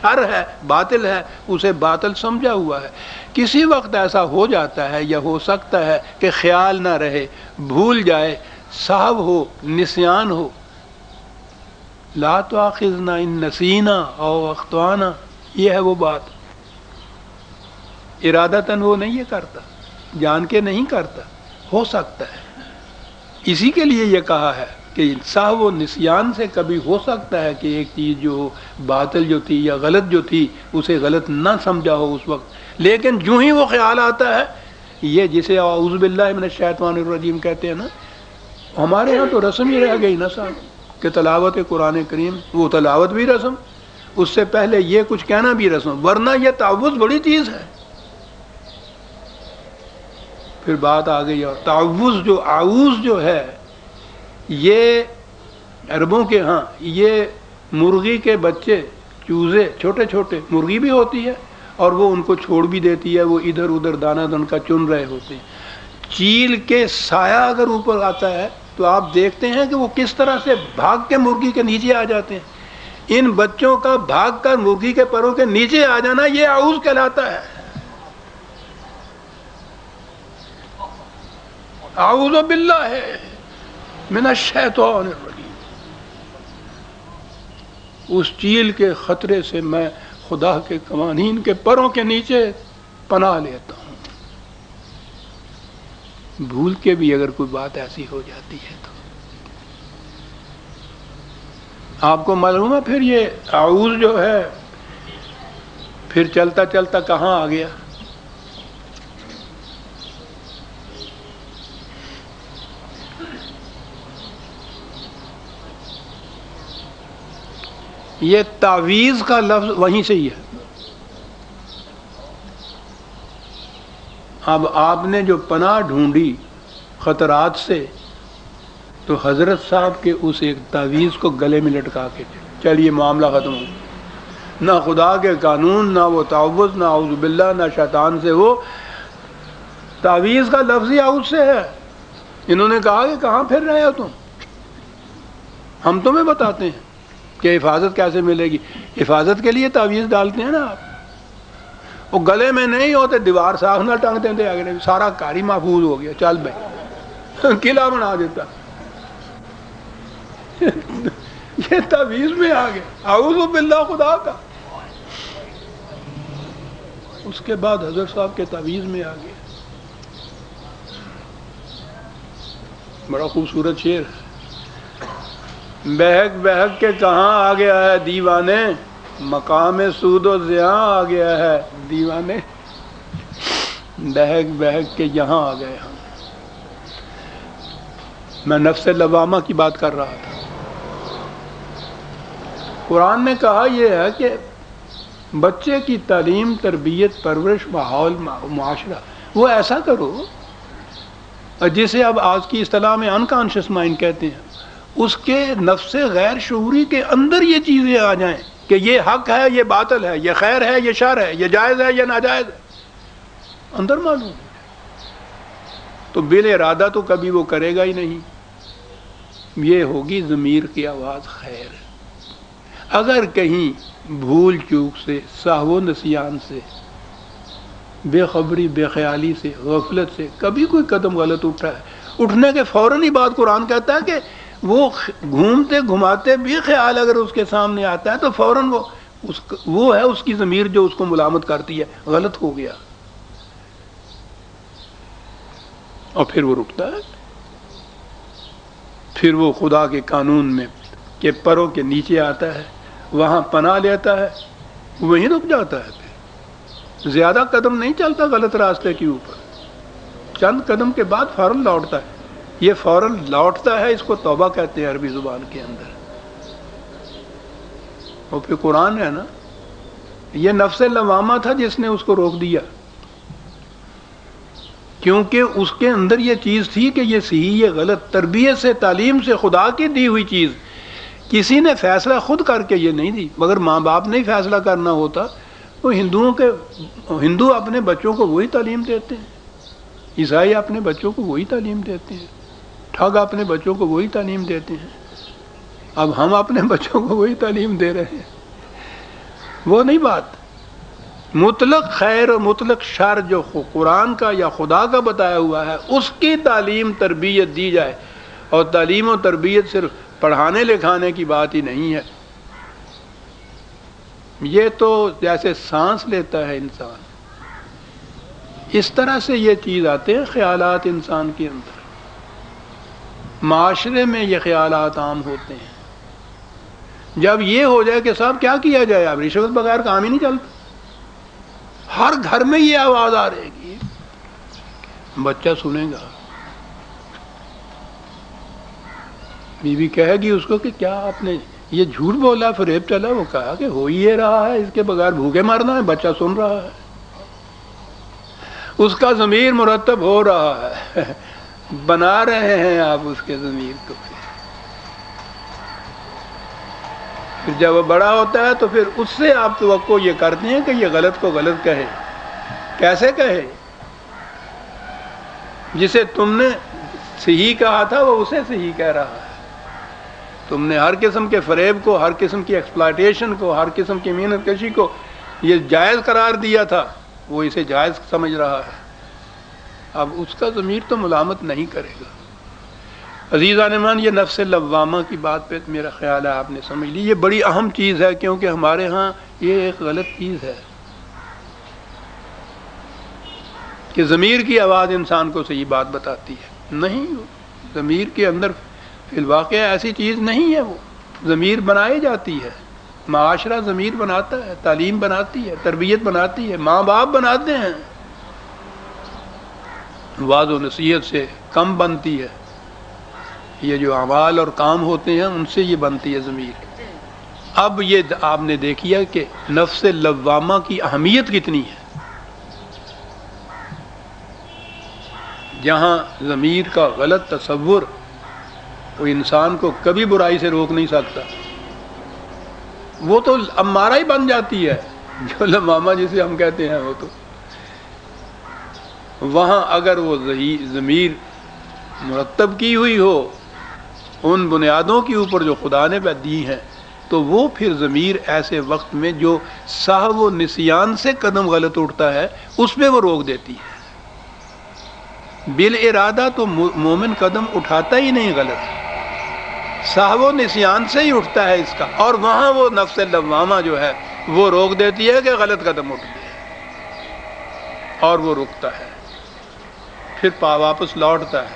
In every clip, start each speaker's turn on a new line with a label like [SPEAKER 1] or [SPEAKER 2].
[SPEAKER 1] شر ہے، باطل ہے، اسے باطل سمجھا ہوا ہے۔ کسی وقت ایسا ہو جاتا ہے یا ہو سکتا ہے کہ خیال نہ رہے، بھول جائے، سہو ہو، نسیان ہو۔ لا تؤاخذنا ان نسینا او اخطانا، یہ ہے وہ بات۔ ارادتاً وہ نہیں یہ کرتا، جان کے نہیں کرتا، ہو سکتا ہے۔ اسی کے لیے یہ کہا ہے کہ سہو و نسیان سے کبھی ہو سکتا ہے کہ ایک چیز جو باطل جو تھی یا غلط جو تھی اسے غلط نہ سمجھا ہو اس وقت، لیکن جو ہی وہ خیال آتا ہے، یہ جسے اعوذ باللہ من الشیطان الرجیم کہتے ہیں نا، ہمارے ہاں تو رسم ہی رہ گئی نا صاحب کہ تلاوت قرآن کریم، وہ تلاوت بھی رسم، اس سے پہلے یہ کچھ کہنا بھی رسم، ورنہ یہ تعوذ بڑی چیز ہے۔ پھر بات آ گئی، اور تعوذ جو اعوذ جو ہے، یہ عربوں کے ہاں یہ مرغی کے بچے، چوزے، چھوٹے چھوٹے مرغی بھی ہوتی ہے اور وہ ان کو چھوڑ بھی دیتی ہے، وہ ادھر ادھر دانہ دن کا چن رہے ہوتے ہیں۔ چیل کے سایہ اگر اوپر آتا ہے تو آپ دیکھتے ہیں کہ وہ کس طرح سے بھاگ کے مرغی کے نیچے آ جاتے ہیں۔ ان بچوں کا بھاگ کر مرغی کے پروں کے نیچے آ جانا یہ اعوذ کہلاتا ہے۔ اعوذ باللہ من الشیطان الرجیم، اس چیل کے خطرے سے میں خدا کے قوانین کے پروں کے نیچے پناہ لیتا ہوں۔ بھول کے بھی اگر کوئی بات ایسی ہو جاتی ہے تو آپ کو معلوم ہے پھر یہ اعوذ جو ہے پھر چلتا چلتا کہاں آ گیا؟ یہ تعویذ کا لفظ وہیں سے ہی ہے۔ اب آپ نے جو پناہ ڈھونڈی خطرات سے، تو حضرت صاحب کے اس ایک تعویذ کو گلے میں لٹکا کے چلیے معاملہ ختم ہو، نہ خدا کے قانون، نہ وہ تعوذ، نہ اعوذ باللہ، نہ شیطان سے، وہ تعویذ کا لفظ ہی اعوذ سے ہے۔ انہوں نے کہا کہ کہاں پھر رہے ہو تم، ہم تمہیں بتاتے ہیں کہ حفاظت کیسے ملے گی۔ حفاظت کے لیے تعویذ ڈالتے ہیں نا آپ، وہ گلے میں نہیں ہوتے، دیوار ساخ نہ ٹنگتے تھے، اگر سارا کاری محفوظ ہو گیا، چل بھائی قلعہ بنا دیتا۔ یہ تعویذ میں آ گیا، اعوذ باللہ خدا کا۔ اس کے بعد حضرت صاحب کے تعویذ میں آ گیا۔ بڑا خوبصورت شعر ہے، بہک بہک کے کہاں آ گیا ہے دیوانے، مقام سود و زیاں آ گیا ہے دیوانے، بہک بہک کے یہاں آ گئے ہم۔ میں نفس لوامہ کی بات کر رہا تھا۔ قرآن نے کہا یہ ہے کہ بچے کی تعلیم، تربیت، پرورش، ماحول، معاشرہ، وہ ایسا کرو جسے اب آج کی اصطلاح میں انکانشس مائنڈ کہتے ہیں، اس کے نفس غیر شعوری کے اندر یہ چیزیں آ جائیں کہ یہ حق ہے، یہ باطل ہے، یہ خیر ہے، یہ شر ہے، یہ جائز ہے، یہ ناجائز ہے، اندر معلوم ہے، تو بال ارادہ تو کبھی وہ کرے گا ہی نہیں۔ یہ ہوگی ضمیر کی آواز خیر۔ اگر کہیں بھول چوک سے، سہو و نسیان سے، بے خبری، بے خیالی سے، غفلت سے کبھی کوئی قدم غلط اٹھا ہے، اٹھنے کے فوراً ہی بعد قرآن کہتا ہے کہ وہ گھومتے گھماتے بھی خیال اگر اس کے سامنے آتا ہے تو فوراً وہ ہے اس کی ضمیر جو اس کو ملامت کرتی ہے، غلط ہو گیا، اور پھر وہ رکتا ہے، پھر وہ خدا کے قانون میں کہ پروں کے نیچے آتا ہے، وہاں پناہ لیتا ہے، وہیں رک جاتا ہے، پھر زیادہ قدم نہیں چلتا غلط راستے کے اوپر، چند قدم کے بعد فوراً لوٹتا ہے۔ یہ فوراً لوٹتا ہے، اس کو توبہ کہتے ہیں عربی زبان کے اندر۔ اور پھر قرآن ہے نا، یہ نفس لوامہ تھا جس نے اس کو روک دیا، کیونکہ اس کے اندر یہ چیز تھی کہ یہ صحیح، یہ غلط، تربیت سے، تعلیم سے، خدا کی دی ہوئی چیز، کسی نے فیصلہ خود کر کے یہ نہیں دی۔ مگر ماں باپ نے فیصلہ کرنا ہوتا تو ہندو اپنے بچوں کو وہی تعلیم دیتے ہیں، عیسائی اپنے بچوں کو وہی تعلیم دیتے ہیں، ٹھگ اپنے بچوں کو وہی تعلیم دیتے ہیں۔ اب ہم اپنے بچوں کو وہی تعلیم دے رہے ہیں۔ وہ نہیں بات. مطلق خیر اور مطلق شر جو قرآن کا یا خدا کا بتایا ہوا ہے اس کی تعلیم تربیت دی جائے. اور تعلیم و تربیت صرف پڑھانے لکھانے کی بات ہی نہیں ہے. یہ تو جیسے سانس لیتا ہے انسان، اس طرح سے یہ چیز آتے ہیں خیالات انسان کے اندر. معاشرے میں یہ خیالات عام ہوتے ہیں. جب یہ ہو جائے کہ صاحب کیا کیا جائے، اب رشوت بغیر کام ہی نہیں چلتا. ہر گھر میں یہ آواز آ رہے گی، بچہ سنے گا، بیوی کہے گی اس کو کہ کیا آپ نے یہ جھوٹ بولا، فریب چلا. وہ کہا کہ ہو ہی یہ رہا ہے، اس کے بغیر بھوکے مرنا ہے. بچہ سن رہا ہے، اس کا ضمیر مرتب ہو رہا ہے. بنا رہے ہیں آپ اس کے ضمیر کو. پھر جب وہ بڑا ہوتا ہے تو پھر اس سے آپ توقع یہ کرتے ہیں کہ یہ غلط کو غلط کہے. کیسے کہے؟ جسے تم نے صحیح کہا تھا وہ اسے صحیح کہہ رہا ہے. تم نے ہر قسم کے فریب کو، ہر قسم کی ایکسپلائٹیشن کو، ہر قسم کی محنت کشی کو یہ جائز قرار دیا تھا، وہ اسے جائز سمجھ رہا ہے. اب اس کا ضمیر تو ملامت نہیں کرے گا. عزیزان ایمان، یہ نفس لوامہ کی بات پہ میرا خیال ہے آپ نے سمجھ لی. یہ بڑی اہم چیز ہے کیونکہ ہمارے ہاں یہ ایک غلط چیز ہے کہ ضمیر کی آواز انسان کو صحیح بات بتاتی ہے. نہیں، ضمیر کے اندر فی الواقع ایسی چیز نہیں ہے. وہ ضمیر بنائی جاتی ہے. معاشرہ ضمیر بناتا ہے، تعلیم بناتی ہے، تربیت بناتی ہے، ماں باپ بناتے ہیں. وعظ و نصیحت سے کم بنتی ہے. یہ جو اعمال اور کام ہوتے ہیں ان سے یہ بنتی ہے ضمیر. اب یہ آپ نے دیکھیا کہ نفس لوامہ کی اہمیت کتنی ہے. جہاں ضمیر کا غلط تصور وہ انسان کو کبھی برائی سے روک نہیں سکتا. وہ تو امارہ ہی بن جاتی ہے، جو لوامہ جسے ہم کہتے ہیں. وہ تو وہاں اگر وہ ضمیر مرتب کی ہوئی ہو ان بنیادوں کے اوپر جو خدا نے دی ہیں، تو وہ پھر ضمیر ایسے وقت میں جو سہو و نسیان سے قدم غلط اٹھتا ہے اس میں وہ روک دیتی ہے. بالارادہ تو مومن قدم اٹھاتا ہی نہیں غلط، سہو و نسیان سے ہی اٹھتا ہے اس کا. اور وہاں وہ نفس لوامہ جو ہے وہ روک دیتی ہے کہ غلط قدم اٹھ گیا، اور وہ رکتا ہے. پھر واپس لوٹتا ہے،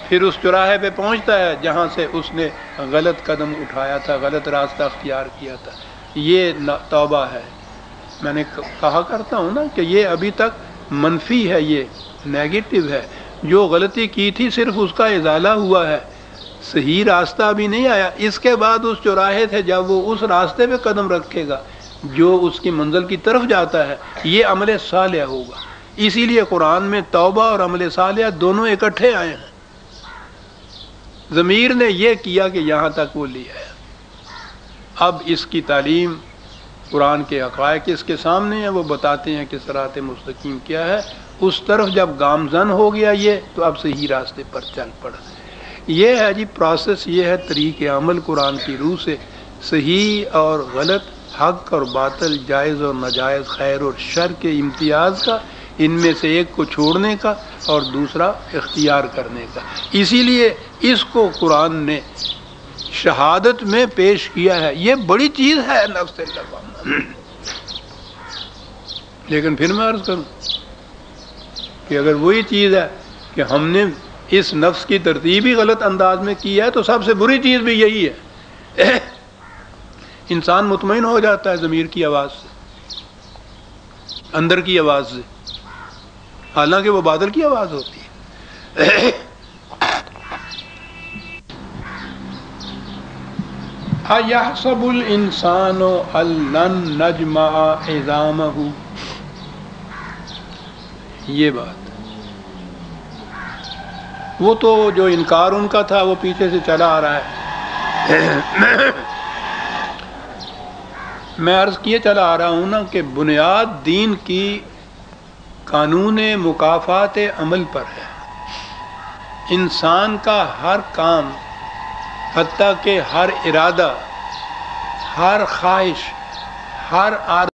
[SPEAKER 1] پھر اس چوراہے پہ پہنچتا ہے جہاں سے اس نے غلط قدم اٹھایا تھا، غلط راستہ اختیار کیا تھا. یہ توبہ ہے. میں نے کہا کرتا ہوں نا کہ یہ ابھی تک منفی ہے، یہ نیگیٹو ہے. جو غلطی کی تھی صرف اس کا ازالہ ہوا ہے، صحیح راستہ ابھی نہیں آیا. اس کے بعد اس چوراہے سے جب وہ اس راستے پہ قدم رکھے گا جو اس کی منزل کی طرف جاتا ہے، یہ عمل صالح ہوگا. اسی لیے قرآن میں توبہ اور عمل صالح دونوں اکٹھے آئے ہیں. ضمیر نے یہ کیا کہ یہاں تک وہ لیا ہے. اب اس کی تعلیم قرآن کے حقائق اس کے سامنے ہیں، وہ بتاتے ہیں کہ صراط مستقیم کیا ہے. اس طرف جب گامزن ہو گیا یہ، تو اب صحیح راستے پر چل پڑا. یہ ہے جی پروسیس، یہ ہے طریق عمل قرآن کی روح سے صحیح اور غلط، حق اور باطل، جائز اور ناجائز، خیر اور شر کے امتیاز کا، ان میں سے ایک کو چھوڑنے کا اور دوسرا اختیار کرنے کا. اسی لیے اس کو قرآن نے شہادت میں پیش کیا ہے. یہ بڑی چیز ہے نفس لوامہ. لیکن پھر میں عرض کروں کہ اگر وہی چیز ہے کہ ہم نے اس نفس کی ترتیب ہی غلط انداز میں کی ہے، تو سب سے بری چیز بھی یہی ہے. انسان مطمئن ہو جاتا ہے ضمیر کی آواز سے، اندر کی آواز سے، حالانکہ وہ بادل کی آواز ہوتی ہے. اَيَحْسَبُ الْإِنسَانُ أَن لَّن نَّجْمَعَ عِظَامَهُ. یہ بات وہ تو جو انکار ان کا تھا وہ پیچھے سے چلا آ رہا ہے. میں عرض کیے چلا آ رہا ہوں نا کہ بنیاد دین کی قانون مکافات عمل پر ہے. انسان کا ہر کام، حتیٰ کہ ہر ارادہ، ہر خواہش، ہر